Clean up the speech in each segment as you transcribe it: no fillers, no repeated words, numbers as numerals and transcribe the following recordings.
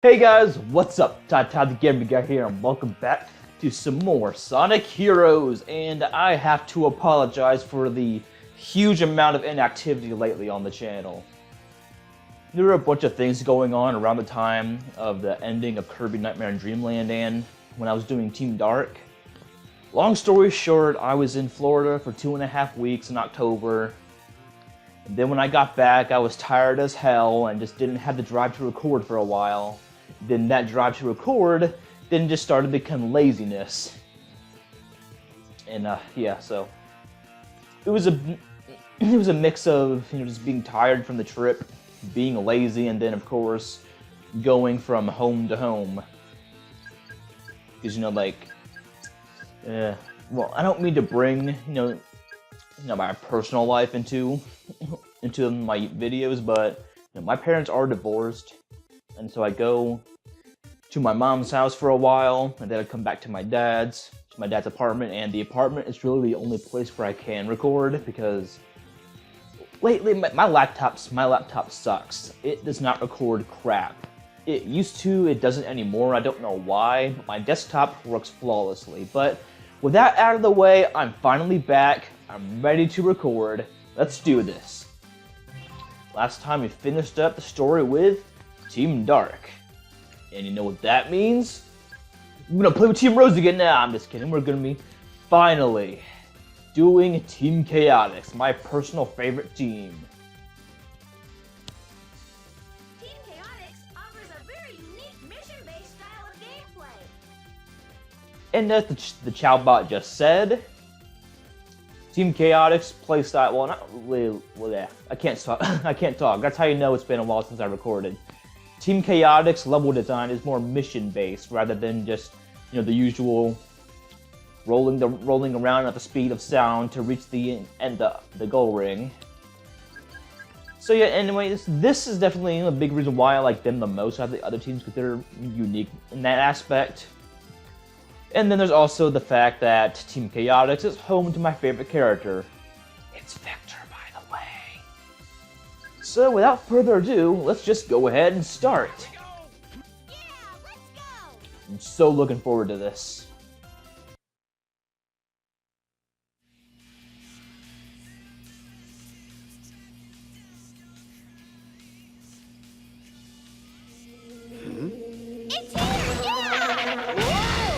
Hey guys, what's up? TyTyTheGamerGuy here, and welcome back to some more Sonic Heroes. And I have to apologize for the huge amount of inactivity lately on the channel. There were a bunch of things going on around the time of the ending of Kirby Nightmare in Dreamland and when I was doing Team Dark. Long story short, I was in Florida for 2.5 weeks in October. And then when I got back, I was tired as hell and just didn't have the drive to record for a while. Then that drive to record then just started to become laziness. And yeah, so it was a mix of, just being tired from the trip, being lazy, and then of course going from home to home. Because well, I don't mean to bring my personal life into my videos, but my parents are divorced, and so I go to my mom's house for a while, and then I come back to my dad's apartment, and the apartment is really the only place where I can record because lately my laptop sucks. It does not record crap. It used to, it doesn't anymore. I don't know why, but my desktop works flawlessly. But with that out of the way, I'm finally back. I'm ready to record. Let's do this. Last time we finished up the story with Team Dark. And you know what that means? We're gonna play with Team Rose again. Nah, I'm just kidding. We're gonna be finally doing Team Chaotix, my personal favorite team. Team Chaotix offers a very unique mission-based style of gameplay. And as the Chowbot just said, Team Chaotix playstyle. Well, not really. Well, yeah, I can't talk. I can't talk. That's how you know it's been a while since I recorded. Team Chaotix level design is more mission-based rather than just the usual rolling around at the speed of sound to reach the goal ring. So yeah, anyway, this is definitely a big reason why I like them the most out of the other teams, because they're unique in that aspect. And then there's also the fact that Team Chaotix is home to my favorite character. It's Vector, by the way. So without further ado, let's just go ahead and start. Yeah, let's go! I'm so looking forward to this. It's here! Yeah!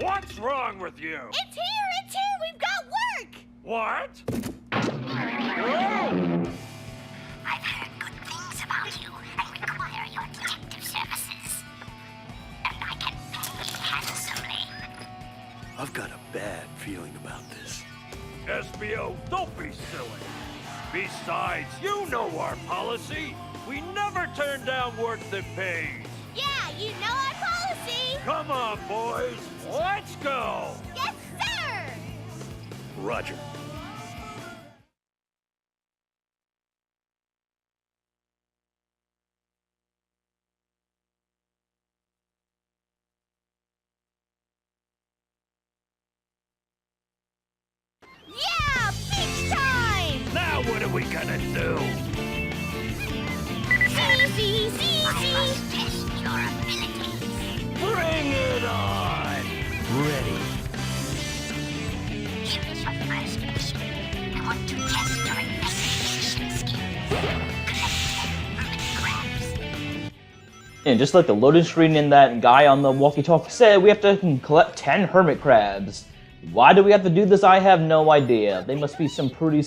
What's wrong with you? It's here! It's here! We've got work! What? I've heard good things about you and require your detective services. And I can pay handsomely. I've got a bad feeling about this. SBO, don't be silly. Besides, you know our policy. We never turn down work that pays. Yeah, you know our policy! Come on, boys. Let's go. Yes, sir! Roger. Yeah! Beach time! Now what are we gonna do? See! I must test your abilities. Bring it on. Ready. Here is your first mission. I want to test your investigation skills. Collect 10 hermit crabs. And just like the loading screen in that guy on the walkie-talkie said, we have to collect 10 hermit crabs. Why do we have to do this? I have no idea. They must be some pretty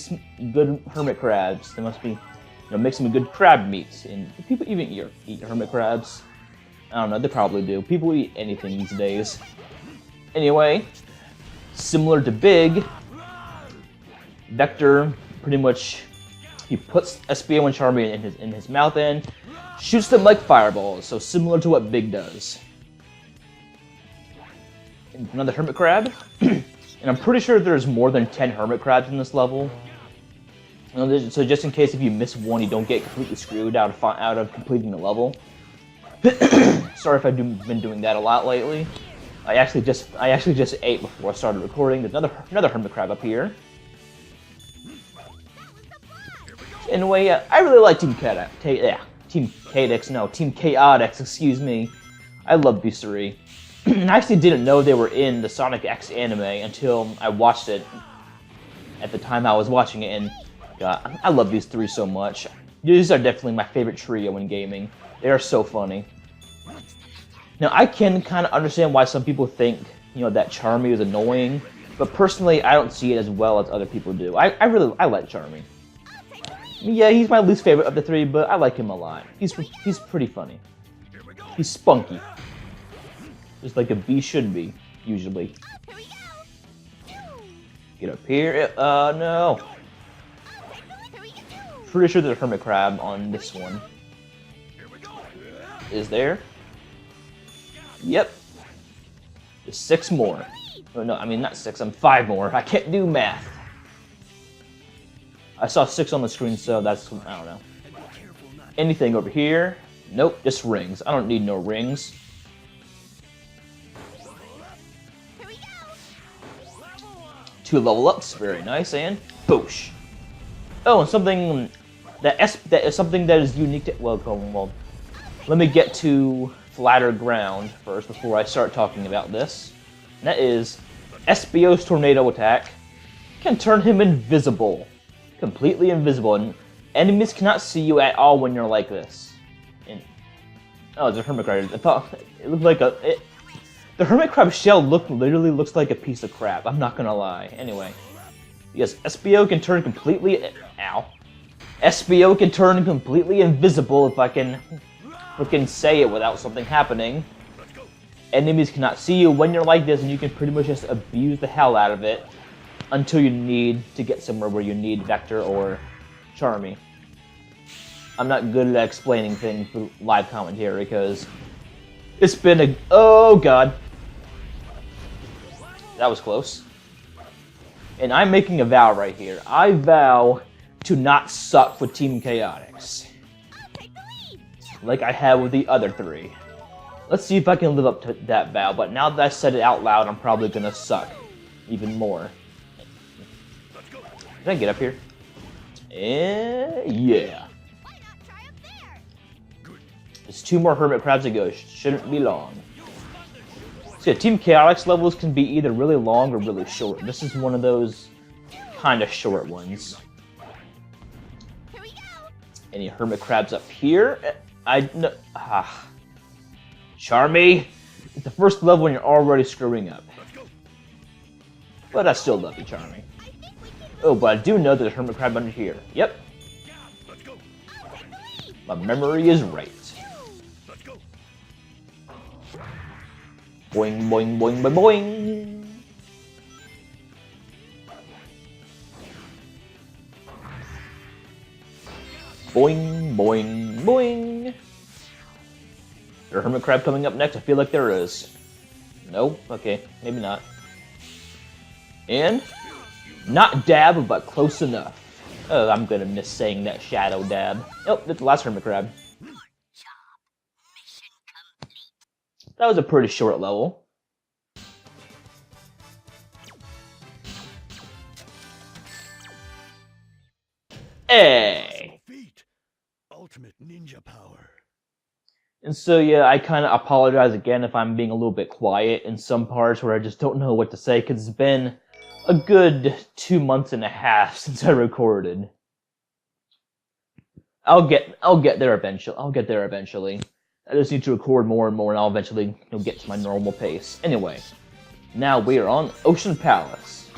good hermit crabs. They must be, make some good crab meats. And do people even eat hermit crabs? I don't know, they probably do. People eat anything these days. Anyway, similar to Big, Vector pretty much, he puts SBO and Charmy in his mouth and shoots them like fireballs, so similar to what Big does. And another hermit crab, and I'm pretty sure there's more than 10 hermit crabs in this level. So just in case if you miss one, you don't get completely screwed out of completing the level. Sorry if I've been doing that a lot lately. I actually just ate before I started recording. There's another hermit crab up here. Anyway, I really like Team Chaotix, excuse me. I love these three. I actually didn't know they were in the Sonic X anime until I watched it at the time I was watching it, and God, I love these three so much. These are definitely my favorite trio in gaming. They are so funny. Now, I can kind of understand why some people think, you know, that Charmy is annoying, but personally, I don't see it as well as other people do. I like Charmy. Yeah, he's my least favorite of the three, but I like him a lot. He's pretty funny. He's spunky. Just like a bee should be, usually. Get up here. No. Pretty sure there's a hermit crab on this one. Is there? Yep. There's 6 more. Oh, no, I mean not 6, I'm 5 more. I can't do math. I saw 6 on the screen, so that's, I don't know. Anything over here? Nope, just rings. I don't need no rings. Two level ups, very nice, and boosh. Oh, and something that is something that is unique to, well, let me get to flatter ground first before I start talking about this. And that is SBO's tornado attack can turn him invisible. Completely invisible, and enemies cannot see you at all when you're like this. And, oh, it's a hermit crab. I thought it looked like the hermit crab shell literally looks like a piece of crap. I'm not gonna lie. Anyway, yes, SBO can turn completely. Ow. SBO can turn completely invisible if I can say it without something happening. Enemies cannot see you when you're like this, and you can pretty much just abuse the hell out of it until you need to get somewhere where you need Vector or Charmy. I'm not good at explaining things for live commentary because it's been a... Oh, God. That was close. And I'm making a vow right here. I vow to not suck with Team Chaotix, like I have with the other 3. Let's see if I can live up to that vow, but now that I said it out loud, I'm probably gonna suck even more. Can I get up here? Yeah. There's 2 more hermit crabs to go. Shouldn't be long. So yeah, Team Chaotix levels can be either really long or really short. This is one of those kind of short ones. Any hermit crabs up here? Charmy! It's the first level when you're already screwing up. But I still love you, Charmy. Oh, but I do know there's a hermit crab under here. Yep. My memory is right. Boing, boing, boing, boing, boing. Boing, boing, boing. Is there a hermit crab coming up next? I feel like there is. No? Okay, maybe not. And not dab, but close enough. Oh, I'm gonna miss saying that shadow dab. Nope, that's the last hermit crab. That was a pretty short level. Hey! Ultimate ninja power. And so yeah, I kind of apologize again if I'm being a little bit quiet in some parts where I just don't know what to say, because it's been a good 2.5 months since I recorded. I'll get there eventually. I just need to record more and more, and I'll eventually get to my normal pace. Anyway, now we are on Ocean Palace,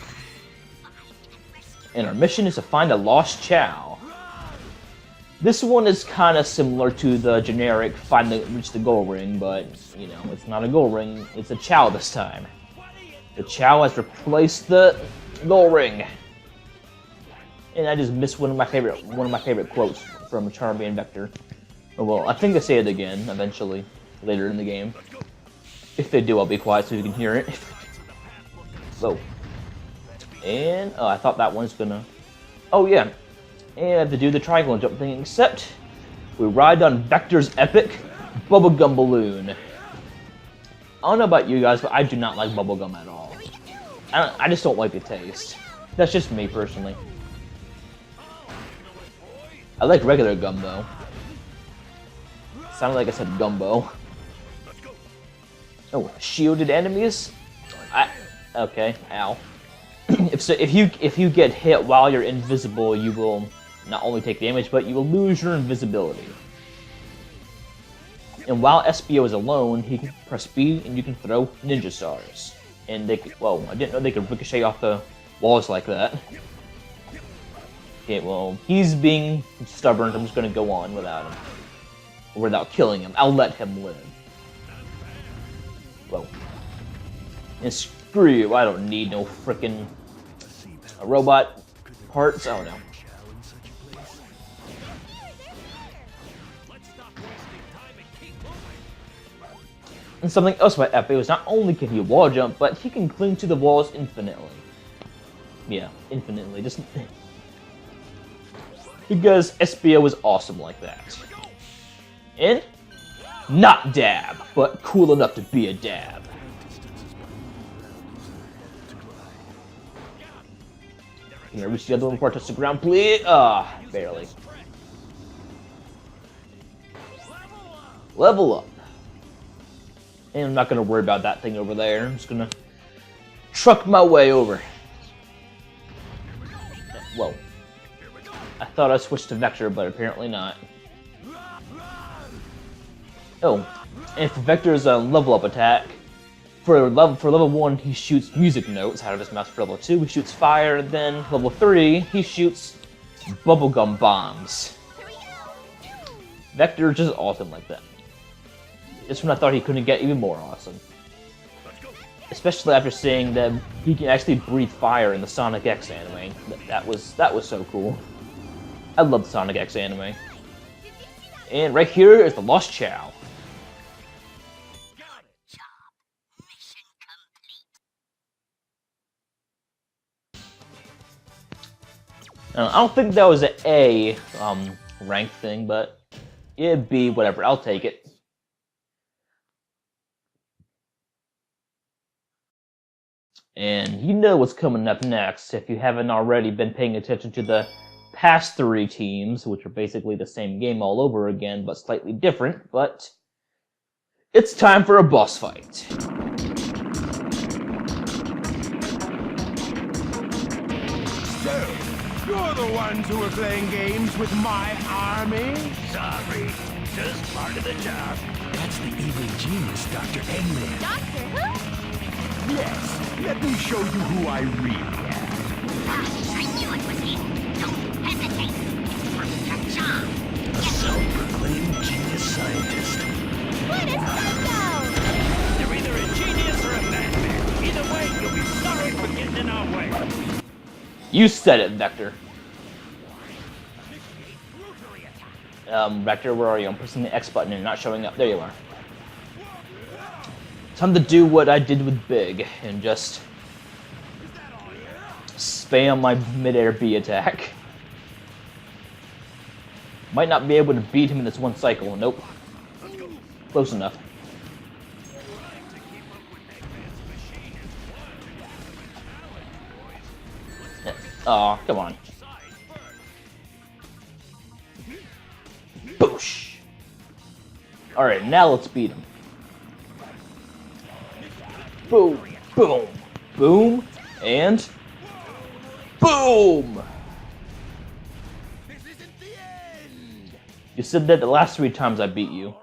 and our mission is to find a lost Chao. This one is kind of similar to the generic reach the gold ring, but it's not a gold ring; it's a Chao this time. The Chao has replaced the gold ring, and I just missed one of my favorite quotes from Charmy and Vector. Oh, well, I think they say it again, eventually, later in the game. If they do, I'll be quiet so you can hear it. Whoa. And, oh, I thought that one's gonna... Oh, yeah. And I have to do the triangle and jump thing, except we ride on Vector's epic bubblegum balloon. I don't know about you guys, but I do not like bubblegum at all. I just don't like the taste. That's just me, personally. I like regular gumbo. Sounded like I said gumbo. Oh, shielded enemies? Okay, ow. if you get hit while you're invisible, you will not only take damage, but you will lose your invisibility. And while SBO is alone, he can press B and you can throw ninja stars. And they could, whoa, I didn't know they could ricochet off the walls like that. Okay, well, he's being stubborn, I'm just gonna go on without him. Or without killing him. I'll let him live. Whoa. And screw you, I don't need no frickin' robot parts. Oh no. And something else about Epic is not only can he wall jump, but he can cling to the walls infinitely. Yeah, infinitely. Just because SBO is awesome like that. And not dab, but cool enough to be a dab. Can I reach the other one before I touch the ground, please? Barely. Level up. And I'm not gonna worry about that thing over there. I'm just gonna truck my way over. Whoa. I thought I switched to Vector, but apparently not. Oh, and for Vector's level up attack, for level 1 he shoots music notes out of his mouth. For level 2 he shoots fire, and then level 3 he shoots bubblegum bombs. Vector is just awesome like that. Just when I thought he couldn't get even more awesome. Especially after seeing that he can actually breathe fire in the Sonic X anime. That was so cool. I love the Sonic X anime. And right here is the Lost Chow. I don't think that was an A rank thing, but it'd be whatever. I'll take it. And you know what's coming up next if you haven't already been paying attention to the past 3 teams, which are basically the same game all over again, but slightly different. But it's time for a boss fight. So, you're the ones who are playing games with my army? Sorry, just part of the job. That's the evil genius, Dr. Eggman. Doctor Who? Yes, let me show you who I really am. I knew it was him. Don't hesitate. It's worth your job. A self-proclaimed genius scientist. What is Pinto? You're either a genius or a madman. Either way, you'll be sorry for getting in our way. You said it, Vector. Vector, where are you? I'm pressing the X button and not showing up. There you are. Time to do what I did with Big and just spam my mid-air B attack. Might not be able to beat him in this one cycle. Nope. Close enough. Aw, come on. Boosh! Alright, now let's beat him. Boom, boom, boom, and boom! This isn't the end! You said that the last 3 times I beat you.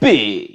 B.